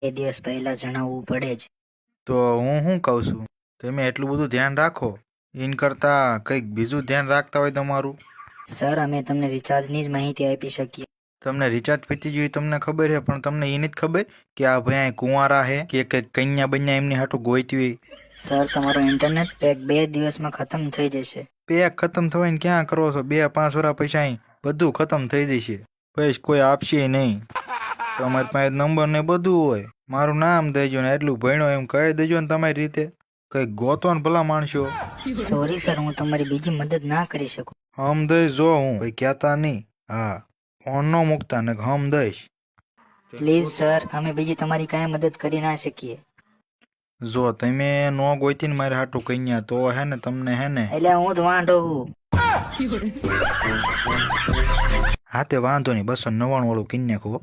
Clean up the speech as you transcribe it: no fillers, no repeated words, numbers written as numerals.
એ દિવસ પહેલા જણાવવું પડે જ. તો હું શું કહું છું, તમે એટલું બધું ધ્યાન રાખો, એન કરતાં કંઈક બીજું ધ્યાન રાખતા હોય તમારું. સર, અમે તમને રિચાર્જની જ માહિતી આપી શકીએ. તમને રિચાર્જ પતી ગયું તમને ખબર છે, પણ તમને એ નથી ખબર કે આ ભાઈ અહીં કુંવારા છે કે કંઈક કન્યા બન્યા એમની હાટું ગોઈતી હોય. સર, તમારો ઇન્ટરનેટ પેક 2 દિવસમાં ખતમ થઈ જશે. પેક ખતમ થવાને ક્યાં કરો છો? 2-5 વર્ષ પછી અહીં બધું ખતમ થઈ જશે, પછી કોઈ આપશે નહીં. તમારી પાસે નંબર ને બધું હોય, મારું નામ દેજો ને એટલું ભણ્યો એમ કહી દેજો ને તમારી રીતે. કંઈક ગોતો ને ભલા માણસો. સોરી સર, હું તમારી બીજી મદદ ના કરી શકું. હમ દઈશ જો હું ભાઈ કહેતા નહીં. હા, ફોન ન મૂકતા ને હમ દઈશ. પ્લીઝ સર, અમે બીજી તમારી કાંઈ મદદ કરી ના શકીએ. જો તમે નો ગોઈતી ને મારે હાટું કન્યા તો હે ને તમને હે ને. એટલે હું જ વાંઢો હું. હા તે વાંધો નહીં, 299 વાળું કન્યા કહો.